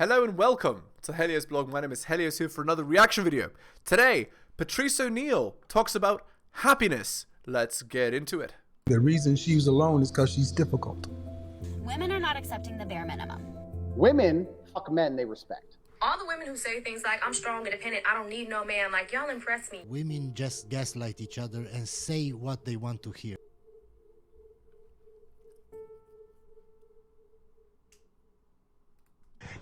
Hello and welcome to Helios blog. My name is Helios here for another reaction video. Today, Patrice O'Neal talks about happiness. Let's get into it. The reason she's alone is because she's difficult. Women are not accepting the bare minimum. Women fuck men they respect. All the women who say things like, I'm strong, independent, I don't need no man, like, y'all impress me. Women just gaslight each other and say what they want to hear.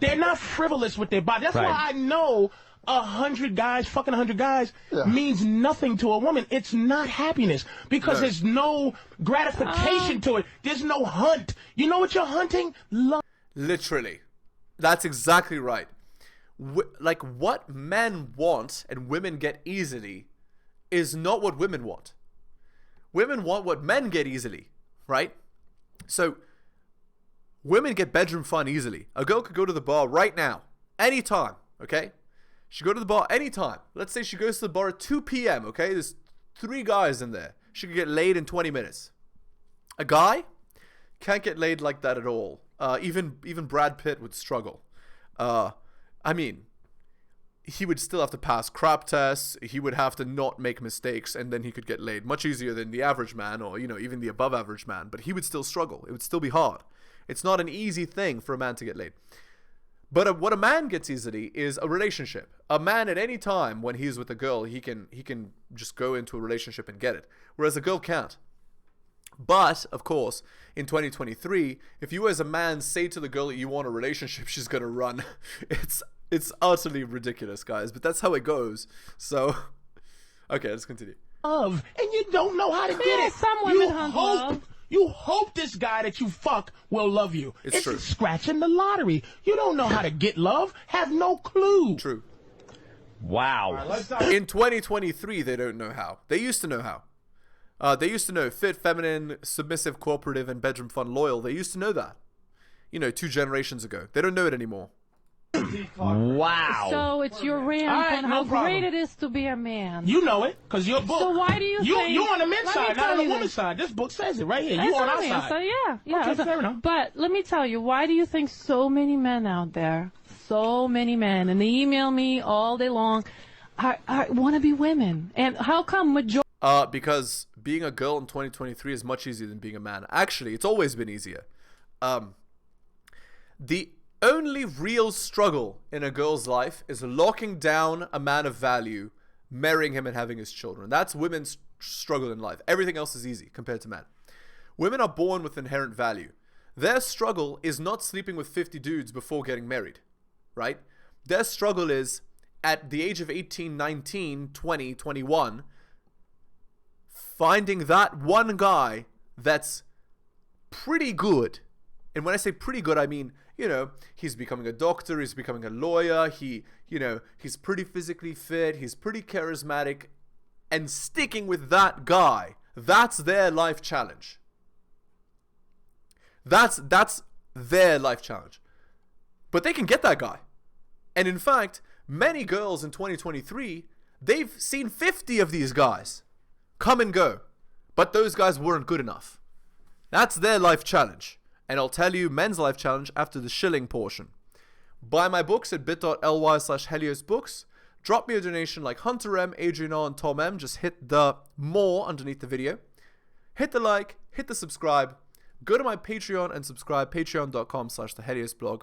They're not frivolous with their body. That's why I know 100 guys, fucking 100 guys, means nothing to a woman. It's not happiness because there's no gratification to it. There's no hunt. You know what you're hunting? Love. Literally. That's exactly right. Like what men want and women get easily is not what women want. Women want what men get easily, right? So women get bedroom fun easily. A girl could go to the bar right now, anytime, okay? She go to the bar anytime. Let's say she goes to the bar at 2 p.m., okay? There's 3 guys in there. She could get laid in 20 minutes. A guy can't get laid like that at all. Even Brad Pitt would struggle. I mean, he would still have to pass crap tests. He would have to not make mistakes, and then he could get laid much easier than the average man, or, you know, even the above average man. But he would still struggle. It would still be hard. It's not an easy thing for a man to get laid. But what a man gets easily is a relationship. A man at any time when he's with a girl, he can just go into a relationship and get it, whereas a girl can't. But, of course, in 2023, if you as a man say to the girl that you want a relationship, she's going to run. It's utterly ridiculous, guys, but that's how it goes. So, okay, let's continue. Love, and you don't know how to get it. Some women hunt love. You hope this guy that you fuck will love you. It's true. Scratching the lottery. You don't know how to get love. Have no clue. True. Wow. In 2023, they don't know how. They used to know how. They used to know fit, feminine, submissive, cooperative, and bedroom fun, loyal. They used to know that. You know, 2 generations ago. They don't know it anymore. Wow. So it's your rant on how great it is to be a man. You know it, because your book. So why do you think... You're on the men's side, not on the woman's side. This book says it right here. You on our side. So yeah. Okay, fair enough. But let me tell you, why do you think so many men out there, so many men, and they email me all day long, I want to be women. And how come majority... Because being a girl in 2023 is much easier than being a man. Actually, it's always been easier. The only real struggle in a girl's life is locking down a man of value, marrying him, and having his children. That's women's struggle in life. Everything else is easy compared to men. Women are born with inherent value. Their struggle is not sleeping with 50 dudes before getting married, right? Their struggle is at the age of 18, 19, 20, 21, finding that one guy that's pretty good. And when I say pretty good, I mean, you know, he's becoming a doctor, he's becoming a lawyer, he's pretty physically fit, he's pretty charismatic, and sticking with that guy, that's their life challenge. That's their life challenge. But they can get that guy. And in fact, many girls in 2023, they've seen 50 of these guys come and go, but those guys weren't good enough. That's their life challenge. And I'll tell you men's life challenge after the shilling portion. Buy my books at bit.ly/heliosbooks. Drop me a donation like Hunter M, Adrian R, and Tom M. Just hit the more underneath the video. Hit the like, hit the subscribe. Go to my Patreon and subscribe, patreon.com/theheliosblog.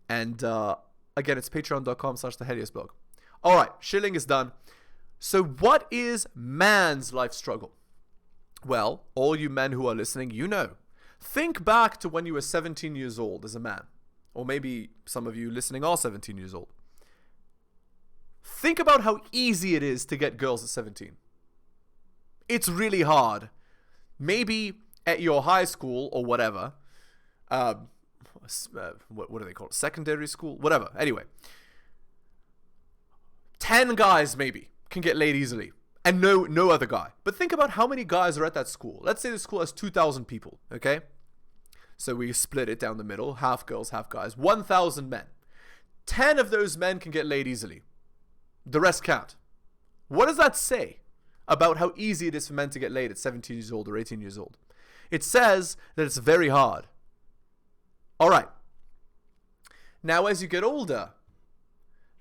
And again, it's patreon.com/theheliosblog. Alright, shilling is done. So what is man's life struggle? Well, all you men who are listening, you know. Think back to when you were 17 years old as a man. Or maybe some of you listening are 17 years old. Think about how easy it is to get girls at 17. It's really hard. Maybe at your high school or whatever. What do they call it? Secondary school? Whatever. Anyway. 10 guys maybe can get laid easily. And no other guy. But think about how many guys are at that school. Let's say the school has 2,000 people, okay? So we split it down the middle, half girls, half guys. 1,000 men. 10 of those men can get laid easily. The rest can't. What does that say about how easy it is for men to get laid at 17 years old or 18 years old? It says that it's very hard. All right. Now, as you get older,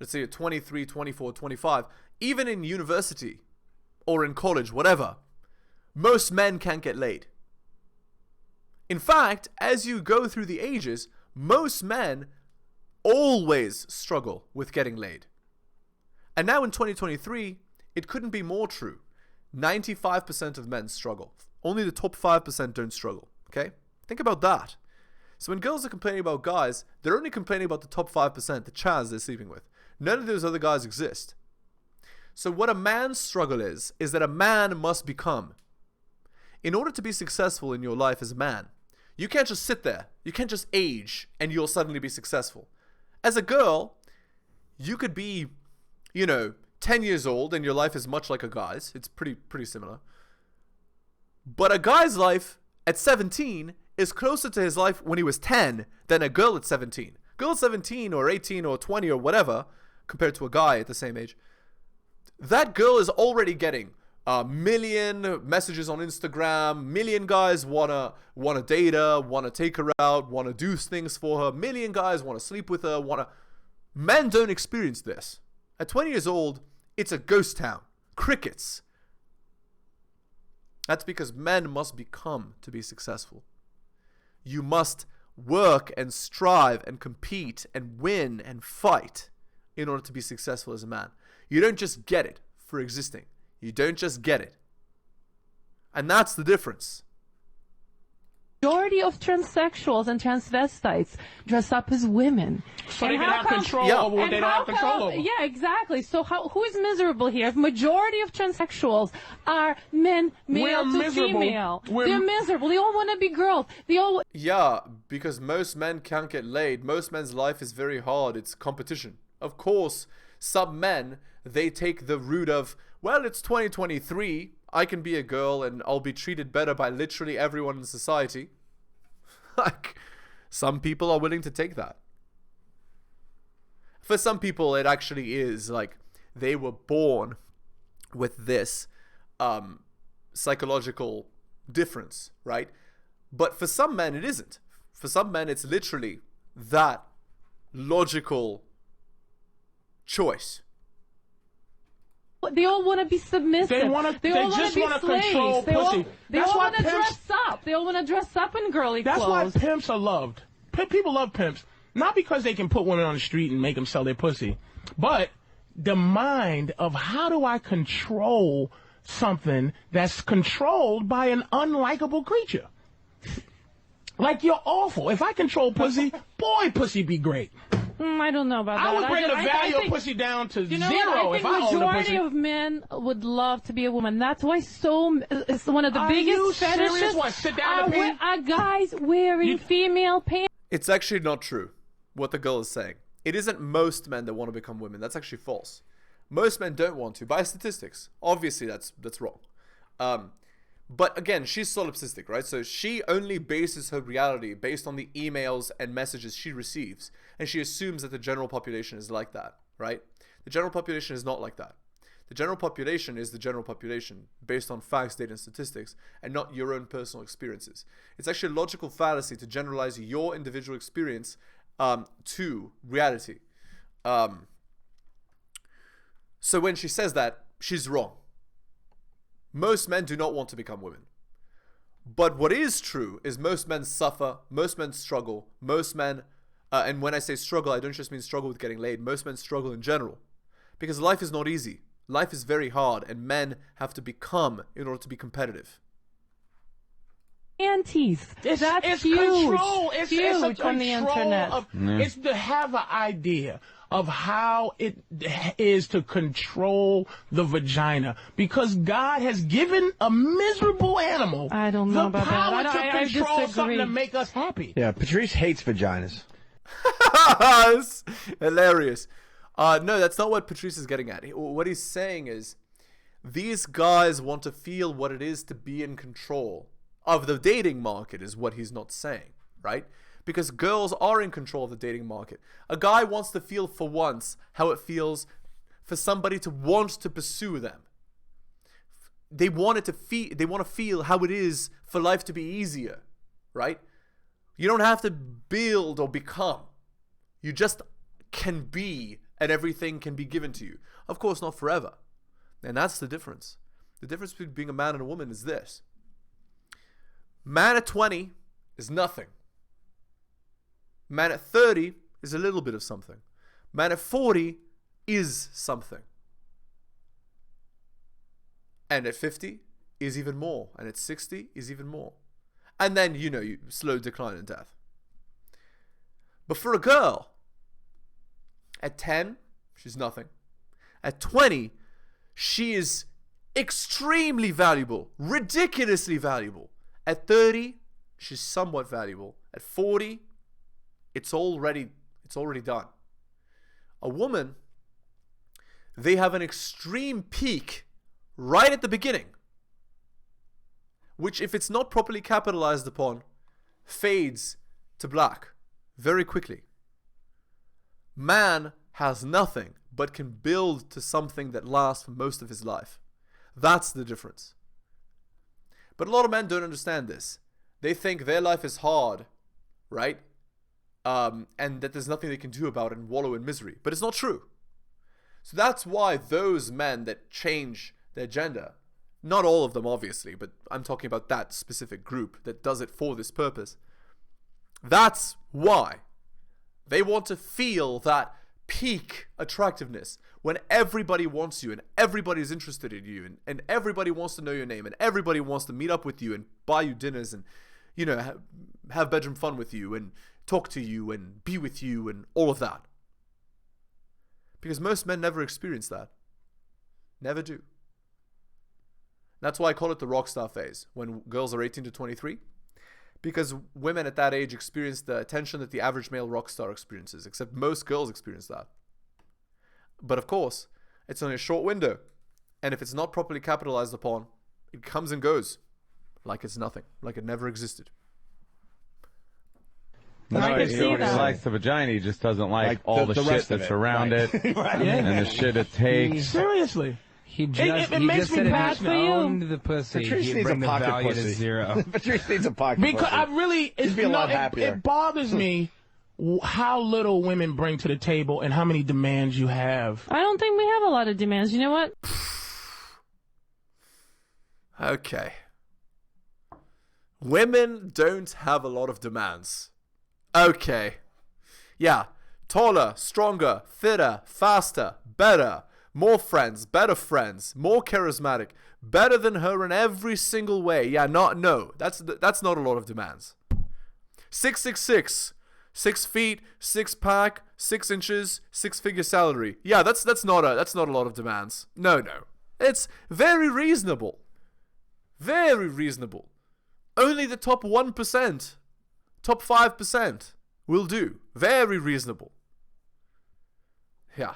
let's say you're 23, 24, 25, even in university or in college, whatever, most men can't get laid. In fact, as you go through the ages, most men always struggle with getting laid. And now in 2023, it couldn't be more true. 95% of men struggle. Only the top 5% don't struggle. Okay? Think about that. So when girls are complaining about guys, they're only complaining about the top 5%, the Chaz they're sleeping with. None of those other guys exist. So what a man's struggle is that a man must become. In order to be successful in your life as a man, you can't just sit there. You can't just age and you'll suddenly be successful. As a girl, you could be, 10 years old and your life is much like a guy's. It's pretty similar. But a guy's life at 17 is closer to his life when he was 10 than a girl at 17. Girl at 17 or 18 or 20 or whatever, compared to a guy at the same age, that girl is already getting a million messages on Instagram, million guys wanna date her, wanna take her out, wanna do things for her, million guys wanna sleep with her, Men don't experience this. At 20 years old, it's a ghost town. Crickets. That's because men must become to be successful. You must work and strive and compete and win and fight in order to be successful as a man. You don't just get it for existing. You don't just get it. And that's the difference. Majority of transsexuals and transvestites dress up as women. So they can have control over what they don't have control over. Yeah, exactly. So who is miserable here? If majority of transsexuals are men, male to female, they're miserable. They all want to be girls. Yeah, because most men can't get laid. Most men's life is very hard. It's competition. Of course, some men, they take the route of, well, it's 2023. I can be a girl and I'll be treated better by literally everyone in society. Like, some people are willing to take that. For some people, it actually is like they were born with this psychological difference, right? But for some men, it isn't. For some men, it's literally that logical choice. They all want to be submissive. They just want to control pussy. They all want to dress up. They all want to dress up in girly clothes. That's why pimps are loved. People love pimps. Not because they can put women on the street and make them sell their pussy, but the mind of how do I control something that's controlled by an unlikable creature? Like, you're awful. If I control pussy, boy, pussy be great. I don't know about that. I would bring the value of pussy down to zero if I owned a pussy. Majority of men would love to be a woman. That's why it's one of the biggest fetishes What, sit down are guys wearing female pants. It's actually not true what the girl is saying. It isn't most men that want to become women. That's actually false. Most men don't want to, by statistics. Obviously, that's wrong. But again, she's solipsistic, right? So she only bases her reality based on the emails and messages she receives. And she assumes that the general population is like that, right? The general population is not like that. The general population is the general population based on facts, data, and statistics, and not your own personal experiences. It's actually a logical fallacy to generalize your individual experience to reality. So when she says that, she's wrong. Most men do not want to become women. But what is true is most men suffer, most men struggle, most men, and when I say struggle, I don't just mean struggle with getting laid. Most men struggle in general. Because life is not easy. Life is very hard, and men have to become in order to be competitive. Panties. That's huge. Control. It's a control on the internet. It's to have an idea of how it is to control the vagina, because God has given a miserable animal I don't know about that. I control something to make us happy. Yeah, Patrice hates vaginas. That's hilarious. No, that's not what Patrice is getting at. What he's saying is these guys want to feel what it is to be in control of the dating market is what he's not saying, right? Because girls are in control of the dating market. A guy wants to feel for once how it feels for somebody to want to pursue them. They want to feel how it is for life to be easier, right? You don't have to build or become. You just can be, and everything can be given to you. Of course, not forever. And that's the difference. The difference between being a man and a woman is this. Man at 20 is nothing. Man at 30 is a little bit of something. Man at 40 is something. And at 50 is even more. And at 60 is even more. And then, you slow decline in death. But for a girl, at 10, she's nothing. At 20, she is extremely valuable, ridiculously valuable. At 30, she's somewhat valuable. At 40, it's already done. A woman, they have an extreme peak right at the beginning, which, if it's not properly capitalized upon, fades to black very quickly. Man has nothing but can build to something that lasts for most of his life. That's the difference. But a lot of men don't understand this. They think their life is hard, right? And that there's nothing they can do about it and wallow in misery. But it's not true. So that's why those men that change their gender, not all of them obviously, but I'm talking about that specific group that does it for this purpose. That's why they want to feel that peak attractiveness when everybody wants you and everybody's interested in you and everybody wants to know your name and everybody wants to meet up with you and buy you dinners and, have bedroom fun with you and talk to you and be with you and all of that. Because most men never experience that. Never do. That's why I call it the rock star phase, when girls are 18 to 23. Because women at that age experience the attention that the average male rock star experiences, except most girls experience that. But of course, it's only a short window. And if it's not properly capitalized upon, it comes and goes like it's nothing, like it never existed. No, I can he see that. likes the vagina, he just doesn't like all the shit that's around it Right. and the shit it takes. Seriously. He it makes me passionate. owned the pussy. Patrice He'd needs bring a the pocket value pussy. to zero. Patrice needs a pocket Because pussy. I really, He'd be a lot happier. It bothers me how little women bring to the table and how many demands you have. I don't think we have a lot of demands. You know what? Okay. Women don't have a lot of demands. Okay. Yeah. Taller, stronger, fitter, faster, better, more friends, better friends, more charismatic, better than her in every single way. Yeah, no. That's not a lot of demands. 6'6", 6 feet, 6 pack, 6 inches, 6-figure salary. Yeah, that's not a lot of demands. No. It's very reasonable. Very reasonable. Only the top 1%, top 5% will do. Very reasonable. Yeah.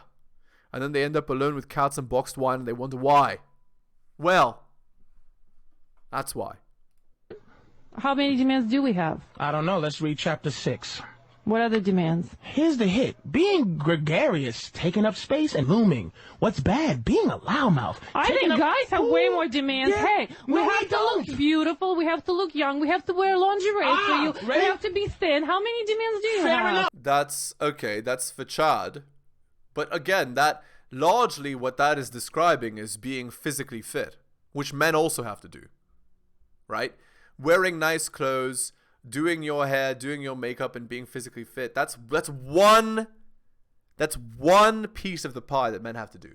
And then they end up alone with cats and boxed wine and they wonder why. Well, that's why. How many demands do we have? I don't know. Let's read chapter 6. What are the demands? Here's the hit. Being gregarious, taking up space, and looming. What's bad? Being a loudmouth. I think guys have way more demands. Yeah. Hey, we No, have we to look don't. beautiful. We have to look young. We have to wear lingerie for you. ready? We have to be thin. How many demands do you Fair have? enough. That's okay. That's for Chad. But again, that largely what that is describing is being physically fit, which men also have to do. Right? Wearing nice clothes, doing your hair, doing your makeup, and being physically fit. That's one piece of the pie that men have to do.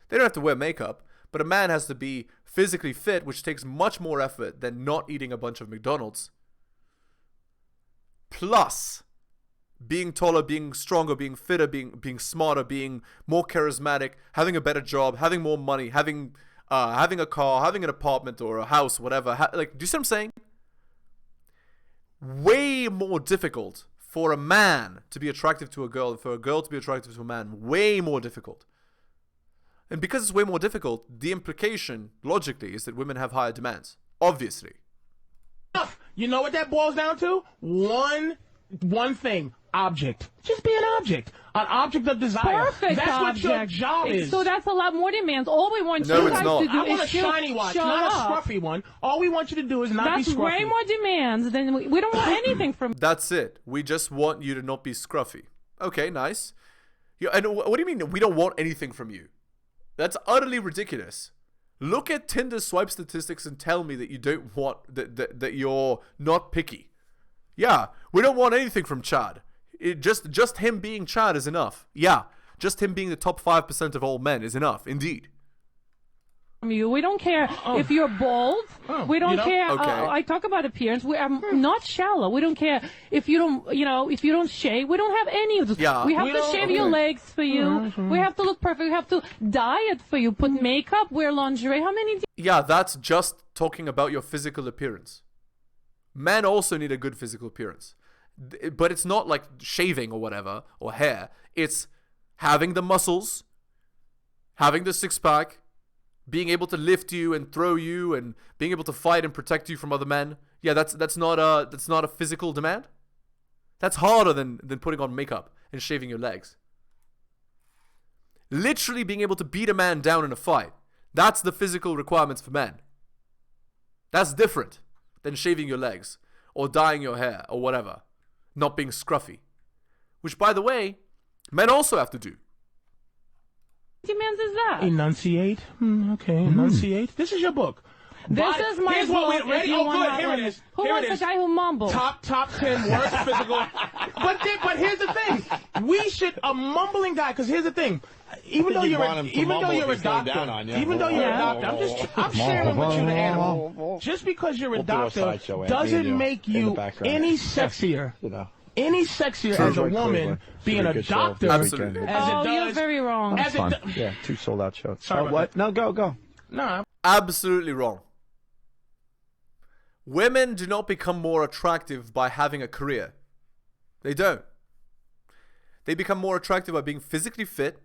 They don't have to wear makeup, but a man has to be physically fit, which takes much more effort than not eating a bunch of McDonald's. Plus, being taller, being stronger, being fitter, being smarter, being more charismatic, having a better job, having more money, having a car, having an apartment or a house, whatever. Do you see what I'm saying? Way more difficult for a man to be attractive to a girl than for a girl to be attractive to a man. Way more difficult. And because it's way more difficult, the implication, logically, is that women have higher demands. Obviously. You know what that boils down to? One thing. Object. Just be an object. An object of desire. Perfect That's object. what your job is. So that's a lot more demands. All we want No, you it's guys not. to do I want is a shiny watch, shut not up. a scruffy one. All we want you to do is not That's be scruffy. way more demands than we don't want anything from. That's it. We just want you to not be scruffy. Okay, nice. Yeah, and what do you mean we don't want anything from you? That's utterly ridiculous. Look at Tinder swipe statistics and tell me that you don't want that you're not picky. Yeah, we don't want anything from Chad. Just him being Chad is enough. Yeah, just him being the top 5% of all men is enough, indeed. We don't care if you're bald. We don't care. Okay. I talk about appearance. We are not shallow. We don't care if you don't, if you don't shave. We don't have any of this. Yeah. We have to shave your legs for you. We have to look perfect. We have to diet for you. Put makeup, wear lingerie. How many? Yeah, that's just talking about your physical appearance. Men also need a good physical appearance. But it's not like shaving or whatever, or hair. It's having the muscles, having the six-pack, being able to lift you and throw you, and being able to fight and protect you from other men. Yeah, that's not a physical demand. That's harder than putting on makeup and shaving your legs. Literally being able to beat a man down in a fight. That's the physical requirements for men. That's different than shaving your legs or dyeing your hair or whatever. Not being scruffy. Which, by the way, men also have to do. Demands is that? Enunciate. Okay, enunciate. This is your book. This is my Here's book. what we ready. Oh, good. Here it is. Who Here wants it is. a guy who mumbles? Top 10 worst physical. But here's the thing. We should a mumbling guy. Because here's the thing. Even though you're a doctor, I'm sharing with you the animal. Just because you're a doctor doesn't make you any sexier. Any sexier as a woman being a doctor. Absolutely. You're very wrong. Yeah, 2 sold-out shows. Sorry, what? No, go. No. Absolutely wrong. Women do not become more attractive by having a career. They don't. They become more attractive by being physically fit,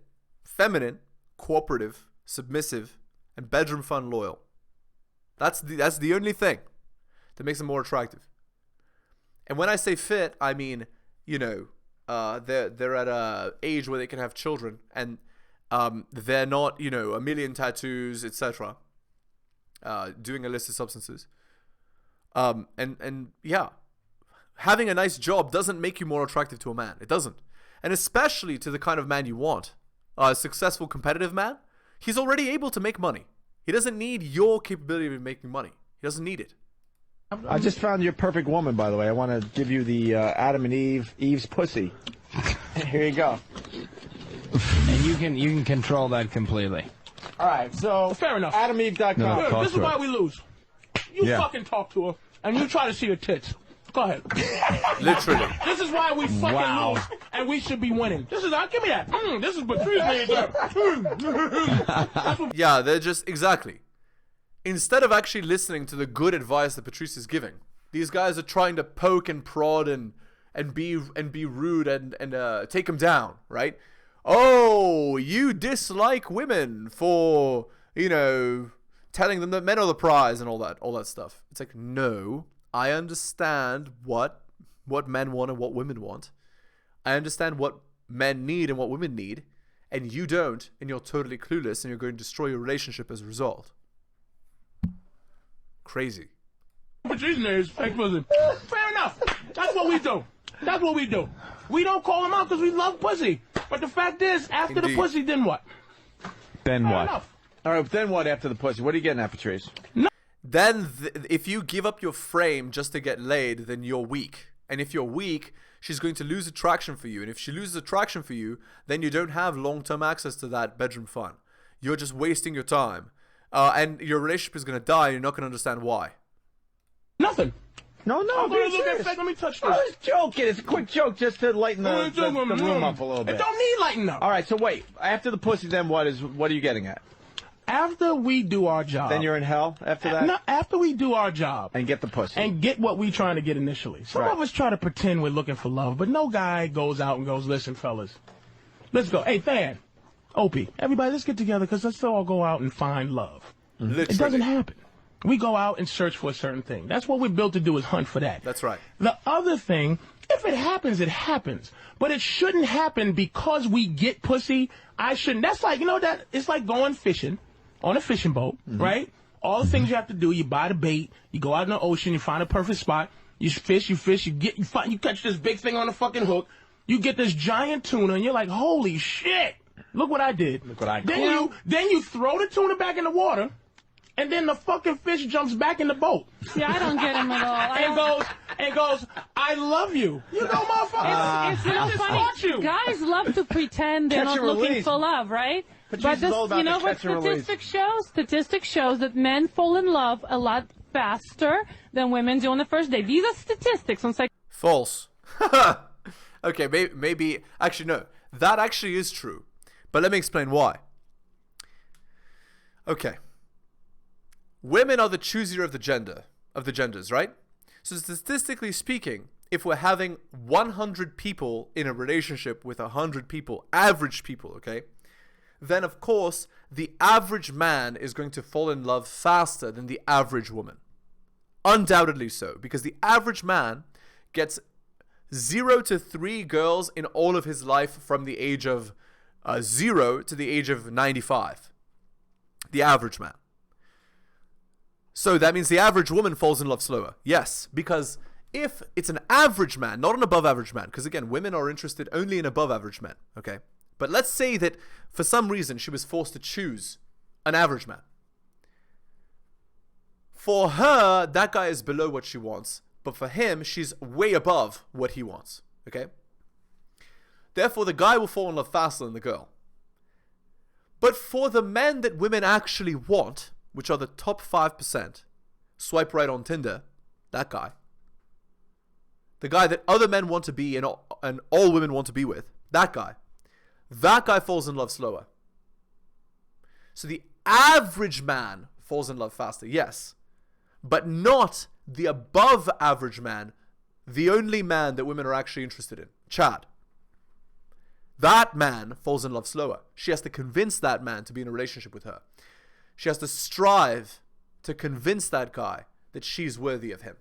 feminine, cooperative, submissive, and bedroom fun loyal. That's the only thing that makes them more attractive. And when I say fit, I mean, they're at a age where they can have children, and they're not, a million tattoos, etc. Doing illicit substances. And yeah, having a nice job doesn't make you more attractive to a man. It doesn't. And especially to the kind of man you want. A successful, competitive man, he's already able to make money. He doesn't need your capability of making money. He doesn't need it. I just found your perfect woman, by the way. I want to give you the Adam and Eve's pussy. Here you go. And you can control that completely. All right, so fair enough. AdamEve.com. No, this is why we lose. You fucking talk to her, and you try to see her tits. Go ahead. Literally. This is why we fucking lose, and we should be winning. Give me that. This is Patrice. Yeah, they're just exactly. Instead of actually listening to the good advice that Patrice is giving, these guys are trying to poke and prod and be rude and take him down, right? Oh, you dislike women for, telling them that men are the prize and all that stuff. It's like, no, I understand what men want and what women want. I understand what men need and what women need, and you don't, and you're totally clueless, and you're going to destroy your relationship as a result. Crazy. Fair enough. That's what we do. We don't call them out because we love pussy. But the fact is, after the pussy, then what? Then what? Enough. All right, then what after the pussy? What are you getting at, Patrice? No. Then if you give up your frame just to get laid, then you're weak. And if you're weak, she's going to lose attraction for you. And if she loses attraction for you, then you don't have long-term access to that bedroom fun. You're just wasting your time. And your relationship is going to die, and you're not going to understand why. Nothing. No. Let me touch this. I was joking. It's a quick joke just to lighten the room up a little bit. It don't need lighten up. All right, so wait. After the pussy, then what are you getting at? After we do our job. Then you're in hell after that? No, after we do our job. And get the pussy. And get what we trying to get initially. Some of us try to pretend we're looking for love, but no guy goes out and goes, listen, fellas, let's go. Hey, Fan, Opie, everybody, let's get together because let's all go out and find love. Literally. It doesn't happen. We go out and search for a certain thing. That's what we're built to do, is hunt for that. That's right. The other thing, if it happens, it happens. But it shouldn't happen because we get pussy. I shouldn't. That's like, that it's like going fishing on a fishing boat, right? All the things you have to do, you buy the bait, you go out in the ocean, you find a perfect spot, you fish, you catch this big thing on the fucking hook, You get this giant tuna, and you're like, holy shit, look what I did. Look what I Then you throw the tuna back in the water, and then the fucking fish jumps back in the boat. See, I don't get him at all. And goes, I love you. You know, motherfucker. It's so funny. Guys love to pretend they're Catch not and looking release. for love, right? Patrice is all about you know the what catch and release. statistics shows that men fall in love a lot faster than women do on the first date. These are statistics on False. Okay, maybe actually no. That actually is true. But let me explain why. Okay. Women are the choosier of the genders, right? So statistically speaking, if we're having 100 people in a relationship with 100 people, average people, okay? Then of course, the average man is going to fall in love faster than the average woman. Undoubtedly so, because the average man gets 0 to 3 girls in all of his life from the age of 0 to the age of 95. The average man. So that means the average woman falls in love slower. Yes, because if it's an average man, not an above average man, because again, women are interested only in above average men, okay? But let's say that for some reason she was forced to choose an average man. For her, that guy is below what she wants, but for him, she's way above what he wants, okay? Therefore, the guy will fall in love faster than the girl. But for the men that women actually want, which are the top 5%, swipe right on Tinder, that guy. The guy that other men want to be and all women want to be with, that guy falls in love slower. So the average man falls in love faster, yes, but not the above average man, the only man that women are actually interested in, Chad. That man falls in love slower. She has to convince that man to be in a relationship with her. She has to strive to convince that guy that she's worthy of him.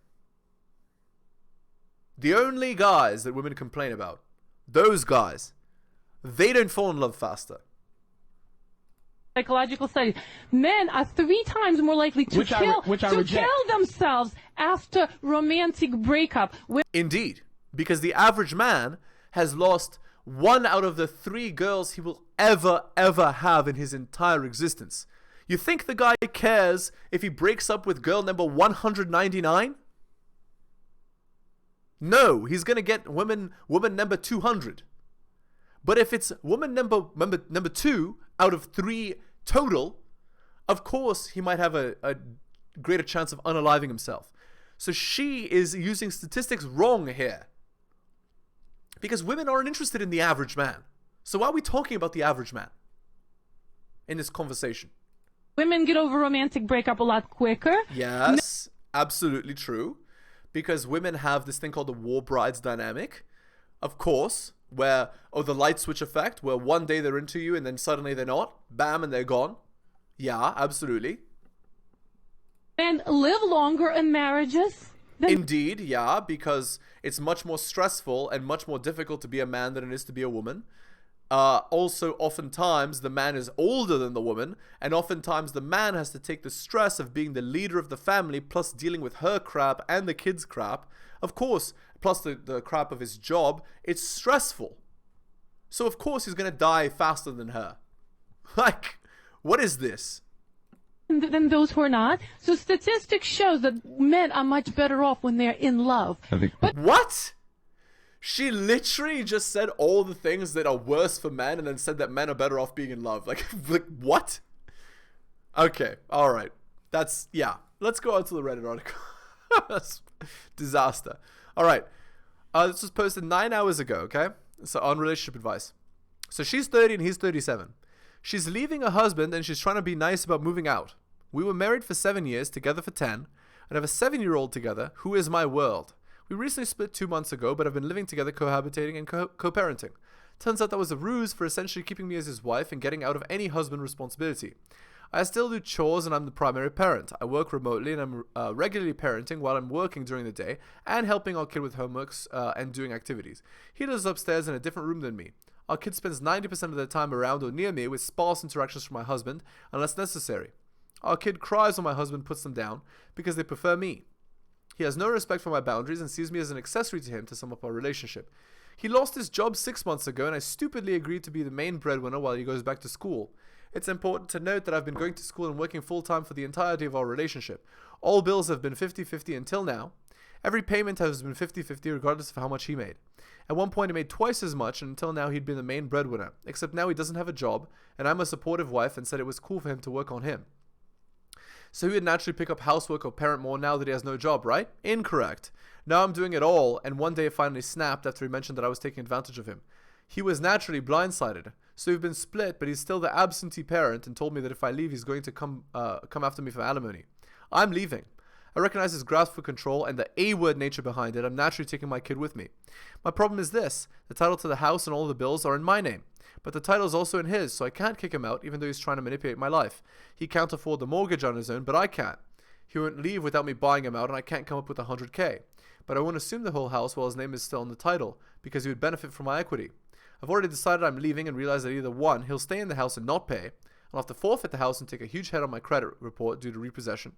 The only guys that women complain about, those guys, they don't fall in love faster. Psychological studies. Men are 3 times more likely to kill themselves after romantic breakup. Indeed, because the average man has lost 1 out of the 3 girls he will ever have in his entire existence. You think the guy cares if he breaks up with girl number 199? No, he's gonna get woman number 200. But if it's woman number 2 out of 3 total, of course he might have a greater chance of unaliving himself. So she is using statistics wrong here. Because women aren't interested in the average man. So why are we talking about the average man in this conversation? Women get over romantic breakup a lot quicker. Yes, absolutely true. Because women have this thing called the war brides dynamic. Of course, where, the light switch effect, where one day they're into you and then suddenly they're not. Bam, and they're gone. Yeah, absolutely. And live longer in marriages. Indeed, yeah, because it's much more stressful and much more difficult to be a man than it is to be a woman. Also, oftentimes, the man is older than the woman, and oftentimes the man has to take the stress of being the leader of the family, plus dealing with her crap and the kids' crap. Of course, plus the crap of his job. It's stressful. So, of course, he's going to die faster than her. Like, what is this? Than those who are not. So statistics shows that men are much better off when they're in love. What? She literally just said all the things that are worse for men and then said that men are better off being in love. Like what? Okay, all right. Yeah. Let's go on to the Reddit article. That's disaster. All right. This was posted 9 hours ago, okay? So on relationship advice. So she's 30 and he's 37. She's leaving her husband and she's trying to be nice about moving out. We were married for 7 years, together for 10, and have a 7-year-old together who is my world. We recently split 2 months ago, but have been living together, cohabitating and co-parenting. Turns out that was a ruse for essentially keeping me as his wife and getting out of any husband responsibility. I still do chores and I'm the primary parent. I work remotely and I'm regularly parenting while I'm working during the day and helping our kid with homeworks and doing activities. He lives upstairs in a different room than me. Our kid spends 90% of their time around or near me with sparse interactions from my husband unless necessary. Our kid cries when my husband puts them down because they prefer me. He has no respect for my boundaries and sees me as an accessory to him to sum up our relationship. He lost his job 6 months ago, and I stupidly agreed to be the main breadwinner while he goes back to school. It's important to note that I've been going to school and working full-time for the entirety of our relationship. All bills have been 50-50 until now. Every payment has been 50-50 regardless of how much he made. At one point he made twice as much, and until now he'd been the main breadwinner. Except now he doesn't have a job, and I'm a supportive wife and said it was cool for him to work on him. So he would naturally pick up housework or parent more now that he has no job, right? Incorrect. Now I'm doing it all, and one day it finally snapped after he mentioned that I was taking advantage of him. He was naturally blindsided. So we've been split, but he's still the absentee parent and told me that if I leave, he's going to come after me for alimony. I'm leaving. I recognize his grasp for control and the A-word nature behind it. I'm naturally taking my kid with me. My problem is this. The title to the house and all the bills are in my name. But the title is also in his, so I can't kick him out even though he's trying to manipulate my life. He can't afford the mortgage on his own, but I can't. He won't leave without me buying him out, and I can't come up with 100K. But I won't assume the whole house while his name is still on the title, because he would benefit from my equity. I've already decided I'm leaving and realize that either one, he'll stay in the house and not pay. I'll have to forfeit the house and take a huge hit on my credit report due to repossession.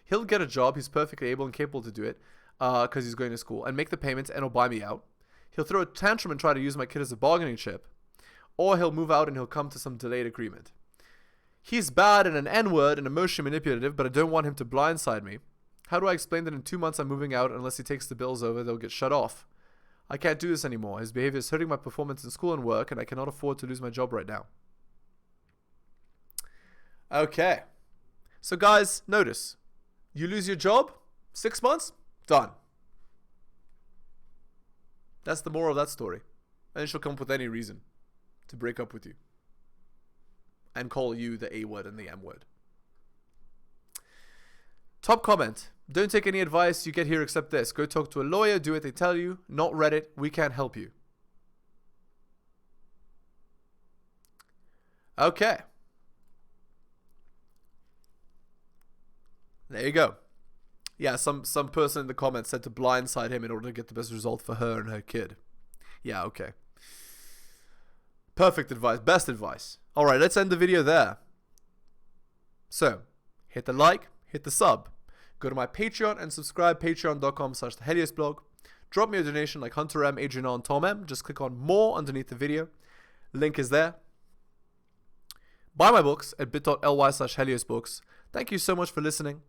He'll get a job, he's perfectly able and capable to do it, because he's going to school, and make the payments and he'll buy me out. He'll throw a tantrum and try to use my kid as a bargaining chip. Or he'll move out and he'll come to some delayed agreement. He's bad and an N-word and emotionally manipulative, but I don't want him to blindside me. How do I explain that in 2 months I'm moving out, unless he takes the bills over, they'll get shut off? I can't do this anymore. His behavior is hurting my performance in school and work, and I cannot afford to lose my job right now. Okay. So guys, notice. You lose your job, 6 months, done. That's the moral of that story. And she'll come up with any reason to break up with you. And call you the A-word and the M-word. Top comment. Don't take any advice you get here except this. Go talk to a lawyer, do what they tell you. Not Reddit. We can't help you. Okay. There you go. Yeah, some person in the comments said to blindside him in order to get the best result for her and her kid. Yeah, okay. Perfect advice. Best advice. Alright, let's end the video there. So, hit the like, hit the sub. Go to my Patreon and subscribe, patreon.com/theheliosblog. Drop me a donation like Hunter M, Adrian and Tom M. Just click on more underneath the video. Link is there. Buy my books at bit.ly/heliosbooks. Thank you so much for listening.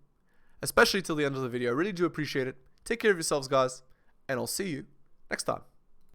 Especially till the end of the video. I really do appreciate it. Take care of yourselves, guys. And I'll see you next time.